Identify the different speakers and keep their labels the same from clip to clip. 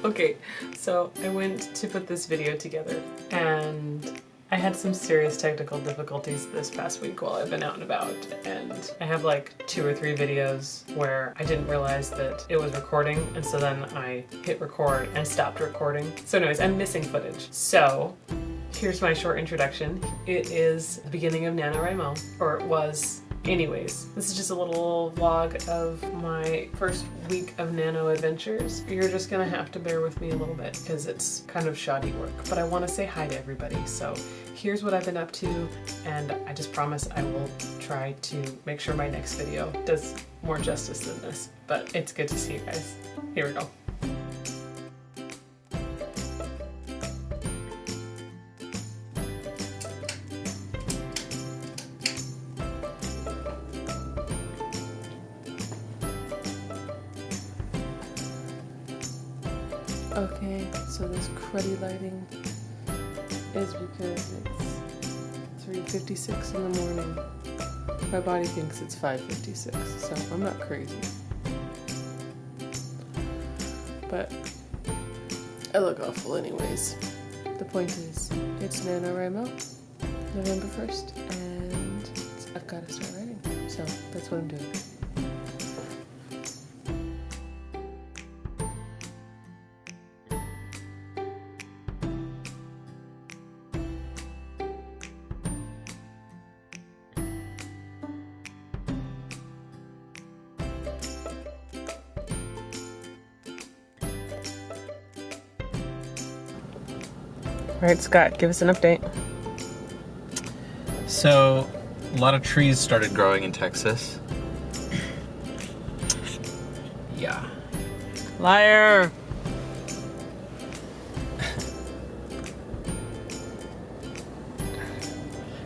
Speaker 1: Okay, so I went to put this video together and I had some serious technical difficulties this past week while I've been out and about, and I have like 2 or 3 videos where I didn't realize that it was recording, and so then I hit record and stopped recording. So anyways, I'm missing footage. So here's my short introduction. It is the beginning of NaNoWriMo, or it was. Anyways, this is just a little vlog of my first week of Nano adventures. You're just gonna have to bear with me a little bit because it's kind of shoddy work, but I want to say hi to everybody. So here's what I've been up to, and I just promise I will try to make sure my next video does more justice than this, but it's good to see you guys. Here we go. Okay, so this cruddy lighting is because it's 3:56 in the morning. My body thinks it's 5:56, so I'm not crazy. But I look awful anyways. The point is, it's NaNoWriMo, November 1st, and I've got to start writing. So that's what I'm doing. All right, Scott, give us an update.
Speaker 2: So, a lot of trees started growing in Texas. Yeah.
Speaker 1: Liar!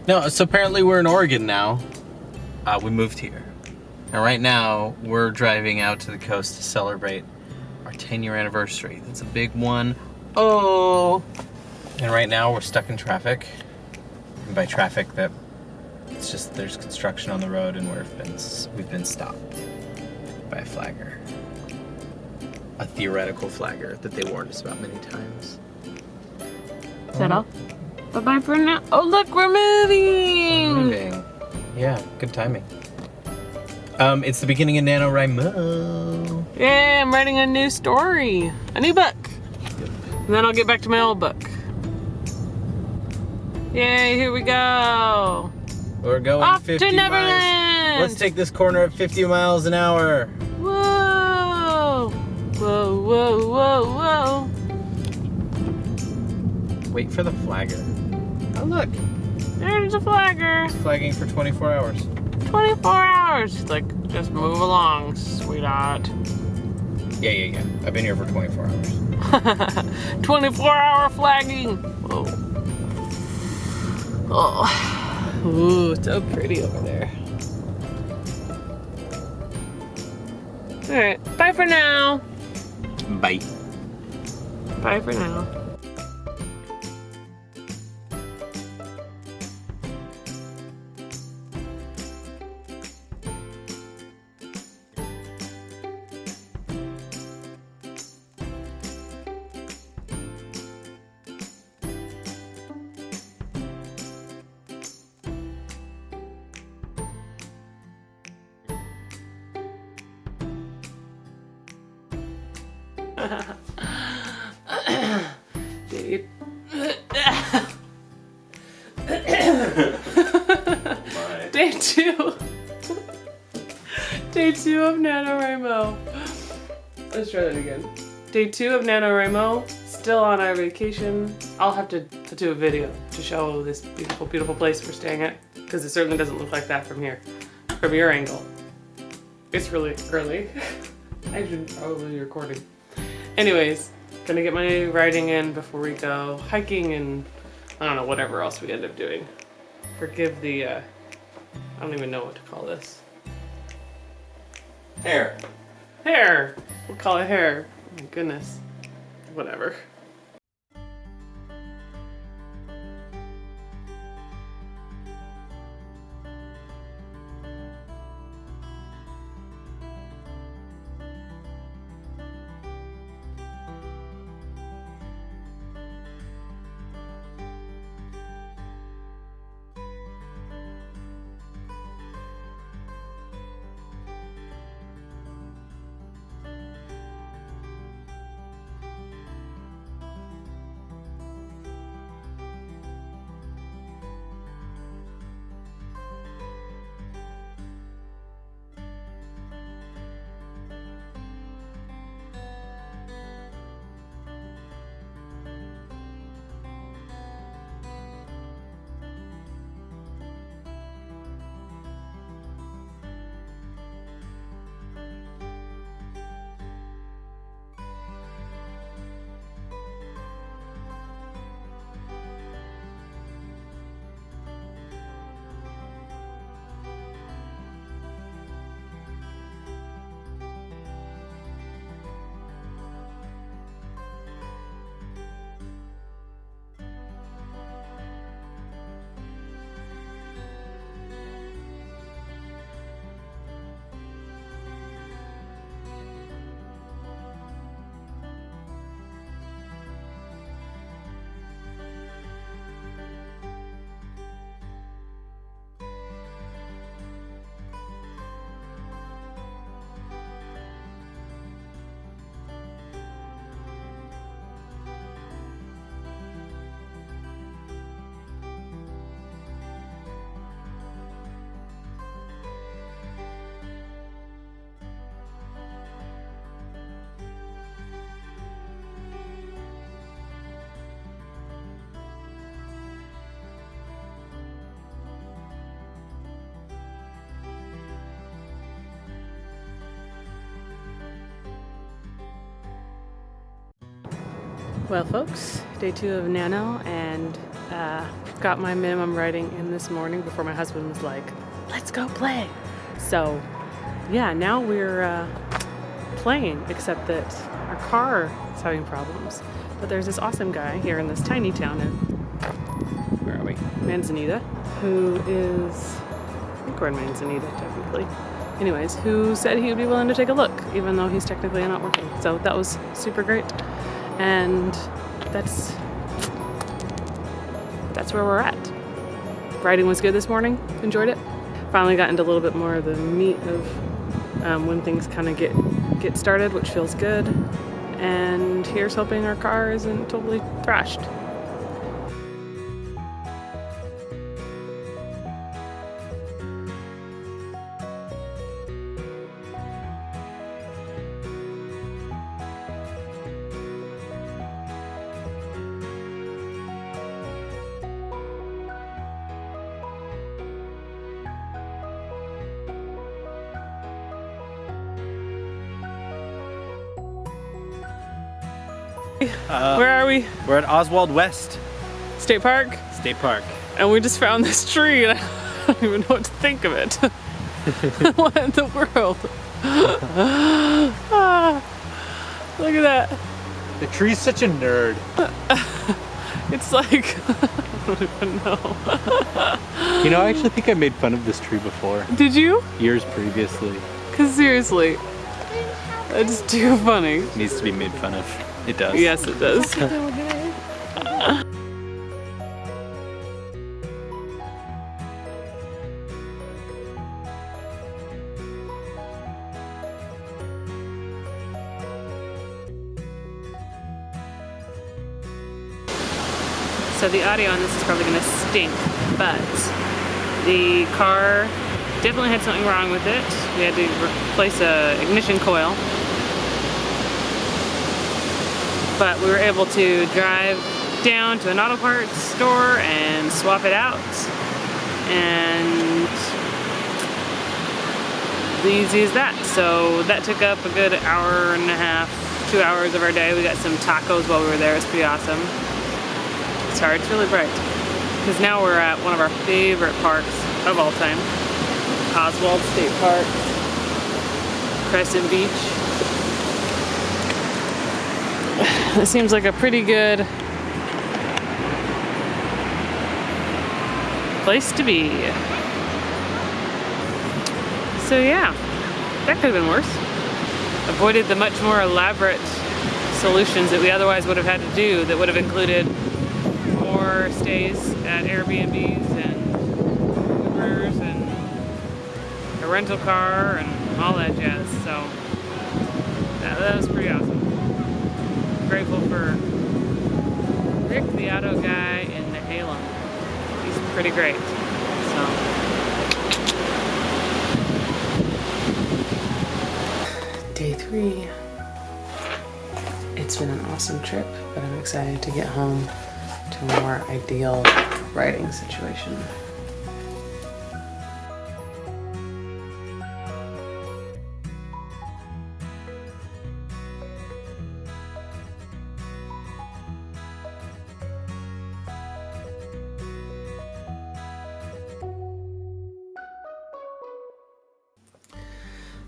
Speaker 2: No, so apparently we're in Oregon now. We moved here. And right now, we're driving out to the coast to celebrate our 10-year anniversary. That's a big one. Oh! And right now we're stuck in traffic. And by traffic, that it's just there's construction on the road, and we've been stopped by a flagger, a theoretical flagger that they warned us about many times.
Speaker 1: Is that all? Bye bye for now. Oh look, we're moving.
Speaker 2: Moving. Yeah, good timing. It's the beginning of NaNoWriMo.
Speaker 1: Yeah, I'm writing a new story, a new book, and then I'll get back to my old book. Yay, here we go.
Speaker 2: We're going
Speaker 1: off
Speaker 2: 50
Speaker 1: to Neverland.
Speaker 2: miles. Let's take this corner at 50 miles an hour.
Speaker 1: Whoa. Whoa, whoa, whoa, whoa.
Speaker 2: Wait for the flagger. Oh, look.
Speaker 1: There's a flagger.
Speaker 2: It's flagging for 24 hours.
Speaker 1: 24 hours. It's like, just move along, sweetheart.
Speaker 2: Yeah. I've been here for 24 hours.
Speaker 1: 24-hour flagging. Whoa. Oh, ooh, so pretty over there. All right, bye for now.
Speaker 2: Bye.
Speaker 1: Bye for now. Dude. Day 2. Day 2 of NaNoWriMo. Let's try that again. Day 2 of NaNoWriMo. Still on our vacation. I'll have to do a video to show this beautiful, beautiful place we're staying at, because it certainly doesn't look like that from here, from your angle. It's really early. I should probably be recording. Anyways, gonna get my writing in before we go hiking and I don't know, whatever else we end up doing. Forgive the, I don't even know what to call this.
Speaker 2: Hair.
Speaker 1: Hair! We'll call it hair. Oh my goodness. Whatever. Well folks, day 2 of NaNo, and got my minimum writing in this morning before my husband was like, let's go play. So yeah, now we're playing, except that our car is having problems. But there's this awesome guy here in this tiny town in, where are we? Manzanita, who is, I think we're in Manzanita technically. Anyways, who said he would be willing to take a look, even though he's technically not working. So that was super great. And that's where we're at. Riding was good this morning, enjoyed it. Finally got into a little bit more of the meat of when things kind of get started, which feels good. And here's hoping our car isn't totally thrashed. Where are we?
Speaker 2: We're at Oswald West
Speaker 1: State Park?
Speaker 2: State Park.
Speaker 1: And we just found this tree and I don't even know what to think of it. What in the world? Look at that.
Speaker 2: The tree's such a nerd.
Speaker 1: It's like, I don't even know.
Speaker 2: You know, I actually think I made fun of this tree before.
Speaker 1: Did you?
Speaker 2: Years previously.
Speaker 1: Because seriously, it's too funny.
Speaker 2: It needs to be made fun of. It does.
Speaker 1: Yes, it does. So the audio on this is probably going to stink, but the car definitely had something wrong with it. We had to replace a ignition coil. But we were able to drive down to an auto parts store and swap it out. And easy as that. So that took up a good hour and a half, 2 hours of our day. We got some tacos while we were there. It's pretty awesome. Sorry, it's really bright. Because now we're at one of our favorite parks of all time. Oswald State Park, Crescent Beach. It seems like a pretty good place to be. So yeah, that could have been worse. Avoided the much more elaborate solutions that we otherwise would have had to do that would have included more stays at Airbnbs and Ubers and a rental car and all that jazz. So that was pretty awesome. Grateful for Rick, the auto guy in Nehalem. He's pretty great. So day 3. It's been an awesome trip, but I'm excited to get home to a more ideal riding situation.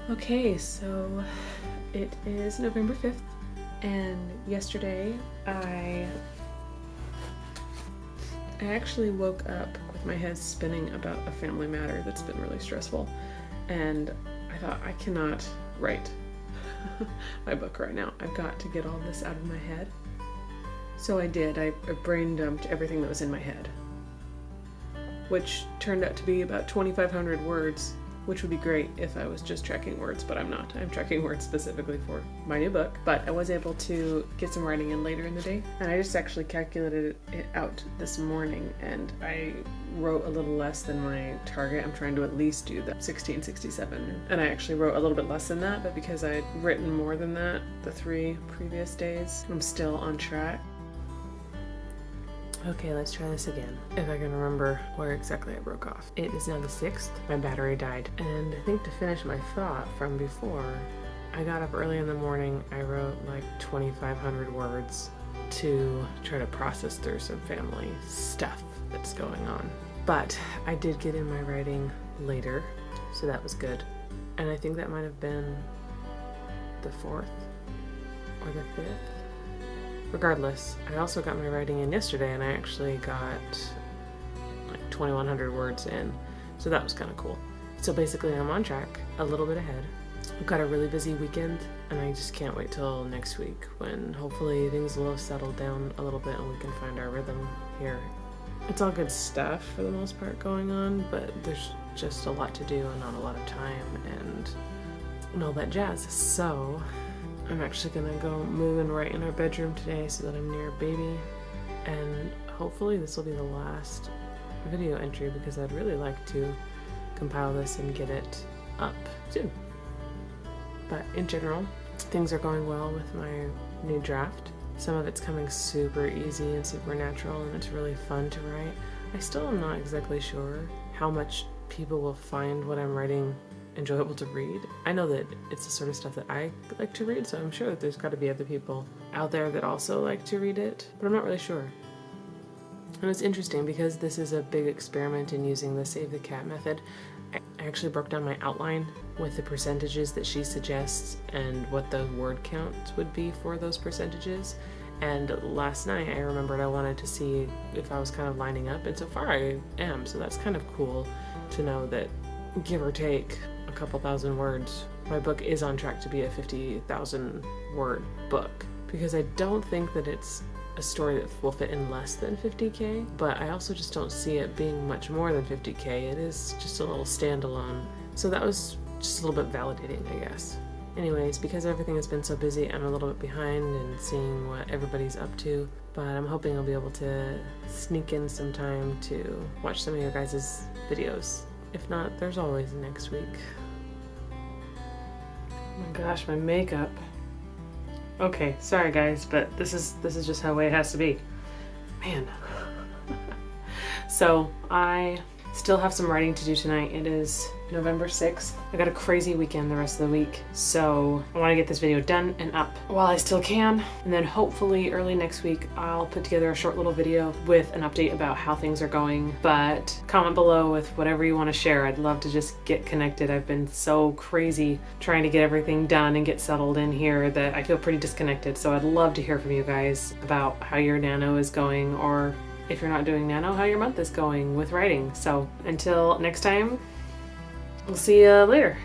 Speaker 1: Okay, so it is November 5th, and yesterday I actually woke up with my head spinning about a family matter that's been really stressful, and I thought, I cannot write my book right now. I've got to get all this out of my head. So I did. I brain dumped everything that was in my head, which turned out to be about 2,500 words, which would be great if I was just tracking words, but I'm not. I'm tracking words specifically for my new book, but I was able to get some writing in later in the day, and I just actually calculated it out this morning, and I wrote a little less than my target. I'm trying to at least do the 1667, and I actually wrote a little bit less than that, but because I had written more than that the 3 previous days, I'm still on track. Okay, let's try this again. If I can remember where exactly I broke off. It is now the 6th. My battery died. And I think to finish my thought from before, I got up early in the morning. I wrote like 2,500 words to try to process through some family stuff that's going on. But I did get in my writing later, so that was good. And I think that might have been the 4th or the 5th. Regardless, I also got my writing in yesterday, and I actually got like 2,100 words in, so that was kind of cool. So basically I'm on track, a little bit ahead. I've got a really busy weekend, and I just can't wait till next week when hopefully things will have settled down a little bit and we can find our rhythm here. It's all good stuff for the most part going on, but there's just a lot to do and not a lot of time and all that jazz. So I'm actually gonna go move and write in our bedroom today so that I'm near baby, and hopefully this will be the last video entry because I'd really like to compile this and get it up soon. But in general, things are going well with my new draft. Some of it's coming super easy and super natural, and it's really fun to write. I still am not exactly sure how much people will find what I'm writing enjoyable to read. I know that it's the sort of stuff that I like to read, so I'm sure that there's got to be other people out there that also like to read it, but I'm not really sure. And it's interesting because this is a big experiment in using the Save the Cat method. I actually broke down my outline with the percentages that she suggests and what the word counts would be for those percentages. And last night I remembered I wanted to see if I was kind of lining up, and so far I am, so that's kind of cool to know that, give or take a couple thousand words, my book is on track to be a 50,000 word book, because I don't think that it's a story that will fit in less than 50K, but I also just don't see it being much more than 50K. It is just a little standalone. So that was just a little bit validating, I guess. Anyways, because everything has been so busy, I'm a little bit behind in seeing what everybody's up to, but I'm hoping I'll be able to sneak in some time to watch some of your guys' videos. If not, there's always next week. Oh my gosh, my makeup. Okay, sorry guys, but this is just how it has to be. Man. So I still have some writing to do tonight. It is November 6th. I got a crazy weekend the rest of the week, so I want to get this video done and up while I still can, and then hopefully early next week I'll put together a short little video with an update about how things are going. But comment below with whatever you want to share. I'd love to just get connected. I've been so crazy trying to get everything done and get settled in here that I feel pretty disconnected, so I'd love to hear from you guys about how your NaNo is going, or if you're not doing NaNo, how your month is going with writing. So until next time, we'll see you later.